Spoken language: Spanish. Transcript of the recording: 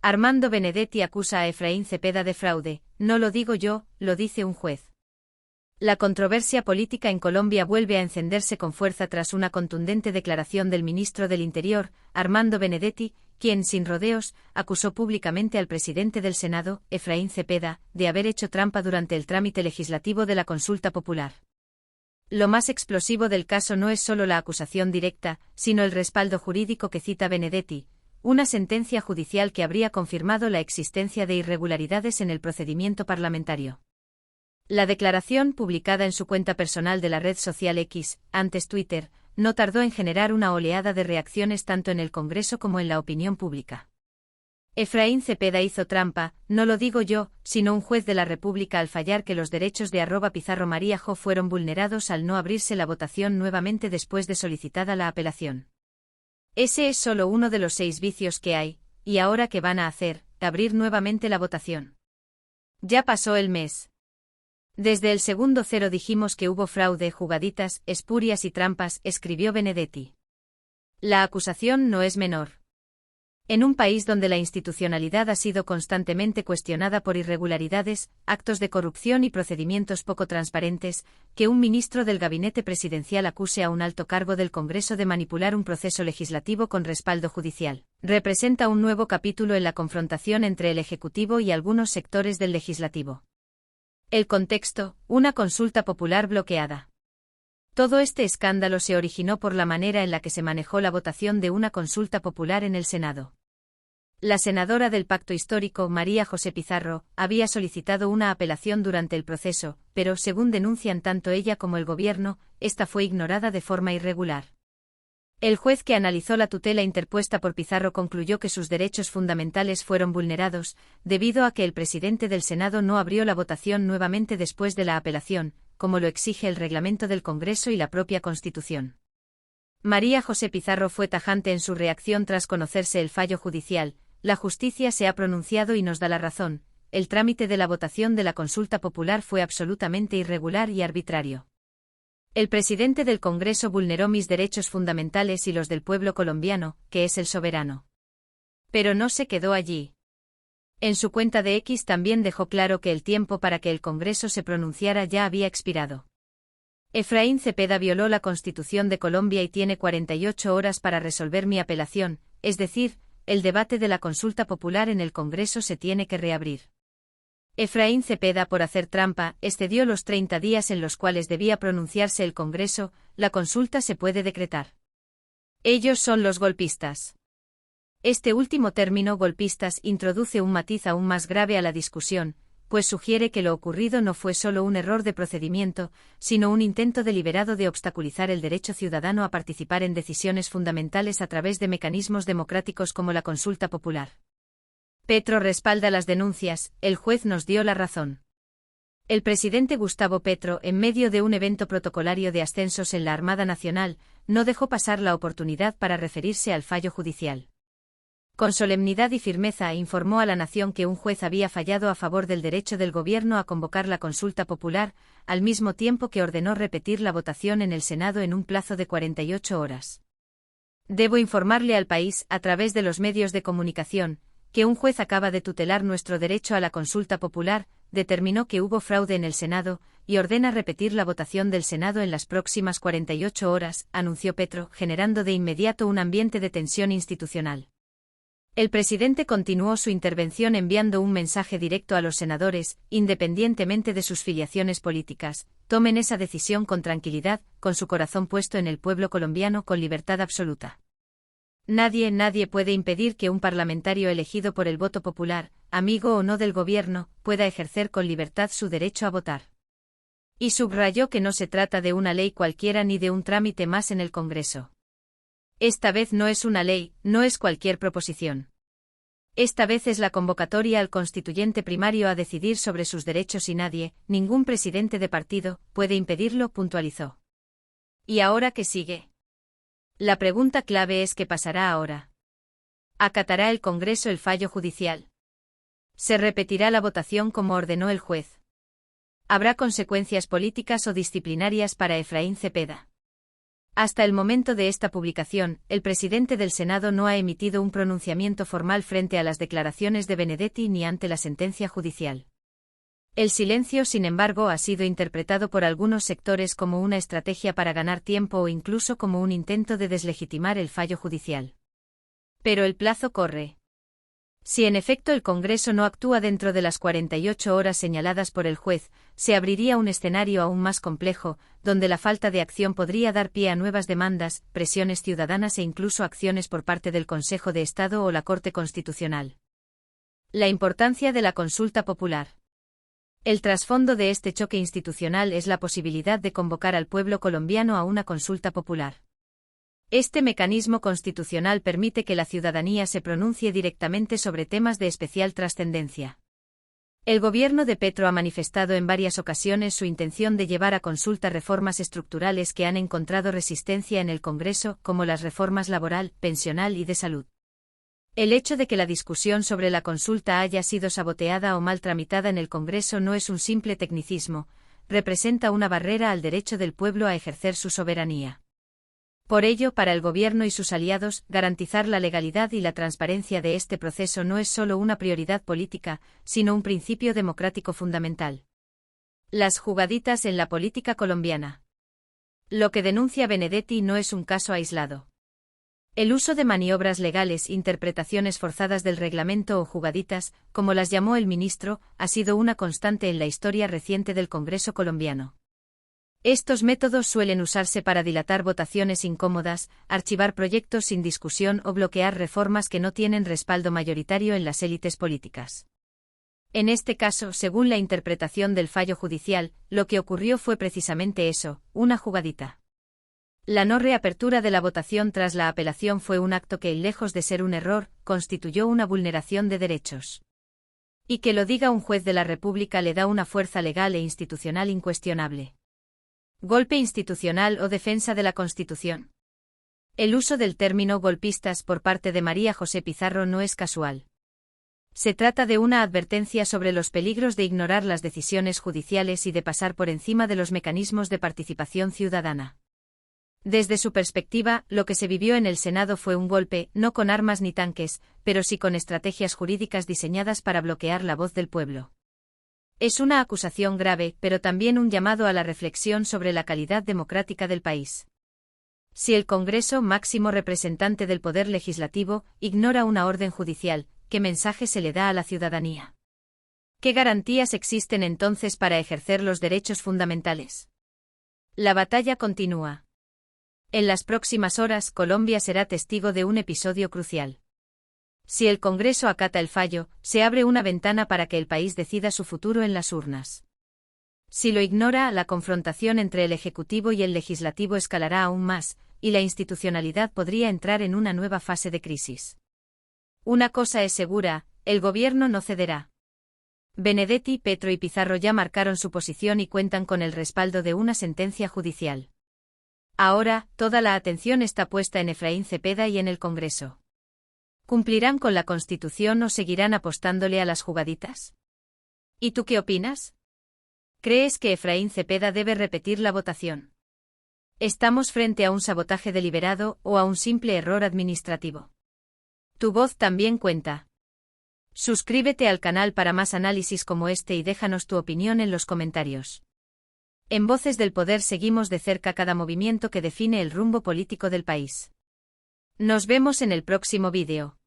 Armando Benedetti acusa a Efraín Cepeda de fraude, no lo digo yo, lo dice un juez. La controversia política en Colombia vuelve a encenderse con fuerza tras una contundente declaración del ministro del Interior, Armando Benedetti, quien, sin rodeos, acusó públicamente al presidente del Senado, Efraín Cepeda, de haber hecho trampa durante el trámite legislativo de la consulta popular. Lo más explosivo del caso no es solo la acusación directa, sino el respaldo jurídico que cita Benedetti, una sentencia judicial que habría confirmado la existencia de irregularidades en el procedimiento parlamentario. La declaración, publicada en su cuenta personal de la red social X, antes Twitter, no tardó en generar una oleada de reacciones tanto en el Congreso como en la opinión pública. Efraín Cepeda hizo trampa, no lo digo yo, sino un juez de la República al fallar que los derechos de @Pizarro María Jo fueron vulnerados al no abrirse la votación nuevamente después de solicitada la apelación. Ese es solo uno de los 6 vicios que hay, y ahora ¿qué van a hacer? Abrir nuevamente la votación. Ya pasó el mes. Desde el segundo cero dijimos que hubo fraude, jugaditas, espurias y trampas, escribió Benedetti. La acusación no es menor. En un país donde la institucionalidad ha sido constantemente cuestionada por irregularidades, actos de corrupción y procedimientos poco transparentes, que un ministro del gabinete presidencial acuse a un alto cargo del Congreso de manipular un proceso legislativo con respaldo judicial, representa un nuevo capítulo en la confrontación entre el Ejecutivo y algunos sectores del Legislativo. El contexto, una consulta popular bloqueada. Todo este escándalo se originó por la manera en la que se manejó la votación de una consulta popular en el Senado. La senadora del Pacto Histórico, María José Pizarro, había solicitado una apelación durante el proceso, pero, según denuncian tanto ella como el gobierno, esta fue ignorada de forma irregular. El juez que analizó la tutela interpuesta por Pizarro concluyó que sus derechos fundamentales fueron vulnerados, debido a que el presidente del Senado no abrió la votación nuevamente después de la apelación, como lo exige el reglamento del Congreso y la propia Constitución. María José Pizarro fue tajante en su reacción tras conocerse el fallo judicial: la justicia se ha pronunciado y nos da la razón, el trámite de la votación de la consulta popular fue absolutamente irregular y arbitrario. El presidente del Congreso vulneró mis derechos fundamentales y los del pueblo colombiano, que es el soberano. Pero no se quedó allí. En su cuenta de X también dejó claro que el tiempo para que el Congreso se pronunciara ya había expirado. Efraín Cepeda violó la Constitución de Colombia y tiene 48 horas para resolver mi apelación, es decir, el debate de la consulta popular en el Congreso se tiene que reabrir. Efraín Cepeda, por hacer trampa, excedió los 30 días en los cuales debía pronunciarse el Congreso, la consulta se puede decretar. Ellos son los golpistas. Este último término, golpistas, introduce un matiz aún más grave a la discusión, pues sugiere que lo ocurrido no fue solo un error de procedimiento, sino un intento deliberado de obstaculizar el derecho ciudadano a participar en decisiones fundamentales a través de mecanismos democráticos como la consulta popular. Petro respalda las denuncias, el juez nos dio la razón. El presidente Gustavo Petro, en medio de un evento protocolario de ascensos en la Armada Nacional, no dejó pasar la oportunidad para referirse al fallo judicial. Con solemnidad y firmeza informó a la nación que un juez había fallado a favor del derecho del gobierno a convocar la consulta popular, al mismo tiempo que ordenó repetir la votación en el Senado en un plazo de 48 horas. Debo informarle al país, a través de los medios de comunicación, que un juez acaba de tutelar nuestro derecho a la consulta popular, determinó que hubo fraude en el Senado, y ordena repetir la votación del Senado en las próximas 48 horas, anunció Petro, generando de inmediato un ambiente de tensión institucional. El presidente continuó su intervención enviando un mensaje directo a los senadores, independientemente de sus filiaciones políticas: tomen esa decisión con tranquilidad, con su corazón puesto en el pueblo colombiano, con libertad absoluta. Nadie puede impedir que un parlamentario elegido por el voto popular, amigo o no del gobierno, pueda ejercer con libertad su derecho a votar. Y subrayó que no se trata de una ley cualquiera ni de un trámite más en el Congreso. Esta vez no es una ley, no es cualquier proposición. Esta vez es la convocatoria al constituyente primario a decidir sobre sus derechos y nadie, ningún presidente de partido, puede impedirlo, puntualizó. ¿Y ahora qué sigue? La pregunta clave es: ¿qué pasará ahora? ¿Acatará el Congreso el fallo judicial? ¿Se repetirá la votación como ordenó el juez? ¿Habrá consecuencias políticas o disciplinarias para Efraín Cepeda? Hasta el momento de esta publicación, el presidente del Senado no ha emitido un pronunciamiento formal frente a las declaraciones de Benedetti ni ante la sentencia judicial. El silencio, sin embargo, ha sido interpretado por algunos sectores como una estrategia para ganar tiempo o incluso como un intento de deslegitimar el fallo judicial. Pero el plazo corre. Si en efecto el Congreso no actúa dentro de las 48 horas señaladas por el juez, se abriría un escenario aún más complejo, donde la falta de acción podría dar pie a nuevas demandas, presiones ciudadanas e incluso acciones por parte del Consejo de Estado o la Corte Constitucional. La importancia de la consulta popular. El trasfondo de este choque institucional es la posibilidad de convocar al pueblo colombiano a una consulta popular. Este mecanismo constitucional permite que la ciudadanía se pronuncie directamente sobre temas de especial trascendencia. El gobierno de Petro ha manifestado en varias ocasiones su intención de llevar a consulta reformas estructurales que han encontrado resistencia en el Congreso, como las reformas laboral, pensional y de salud. El hecho de que la discusión sobre la consulta haya sido saboteada o mal tramitada en el Congreso no es un simple tecnicismo, representa una barrera al derecho del pueblo a ejercer su soberanía. Por ello, para el gobierno y sus aliados, garantizar la legalidad y la transparencia de este proceso no es solo una prioridad política, sino un principio democrático fundamental. Las jugaditas en la política colombiana. Lo que denuncia Benedetti no es un caso aislado. El uso de maniobras legales, interpretaciones forzadas del reglamento o jugaditas, como las llamó el ministro, ha sido una constante en la historia reciente del Congreso colombiano. Estos métodos suelen usarse para dilatar votaciones incómodas, archivar proyectos sin discusión o bloquear reformas que no tienen respaldo mayoritario en las élites políticas. En este caso, según la interpretación del fallo judicial, lo que ocurrió fue precisamente eso, una jugadita. La no reapertura de la votación tras la apelación fue un acto que, lejos de ser un error, constituyó una vulneración de derechos. Y que lo diga un juez de la República le da una fuerza legal e institucional incuestionable. Golpe institucional o defensa de la Constitución. El uso del término golpistas por parte de María José Pizarro no es casual. Se trata de una advertencia sobre los peligros de ignorar las decisiones judiciales y de pasar por encima de los mecanismos de participación ciudadana. Desde su perspectiva, lo que se vivió en el Senado fue un golpe, no con armas ni tanques, pero sí con estrategias jurídicas diseñadas para bloquear la voz del pueblo. Es una acusación grave, pero también un llamado a la reflexión sobre la calidad democrática del país. Si el Congreso, máximo representante del poder legislativo, ignora una orden judicial, ¿qué mensaje se le da a la ciudadanía? ¿Qué garantías existen entonces para ejercer los derechos fundamentales? La batalla continúa. En las próximas horas, Colombia será testigo de un episodio crucial. Si el Congreso acata el fallo, se abre una ventana para que el país decida su futuro en las urnas. Si lo ignora, la confrontación entre el Ejecutivo y el Legislativo escalará aún más, y la institucionalidad podría entrar en una nueva fase de crisis. Una cosa es segura, el gobierno no cederá. Benedetti, Petro y Pizarro ya marcaron su posición y cuentan con el respaldo de una sentencia judicial. Ahora, toda la atención está puesta en Efraín Cepeda y en el Congreso. ¿Cumplirán con la Constitución o seguirán apostándole a las jugaditas? ¿Y tú qué opinas? ¿Crees que Efraín Cepeda debe repetir la votación? ¿Estamos frente a un sabotaje deliberado o a un simple error administrativo? Tu voz también cuenta. Suscríbete al canal para más análisis como este y déjanos tu opinión en los comentarios. En Voces del Poder seguimos de cerca cada movimiento que define el rumbo político del país. Nos vemos en el próximo vídeo.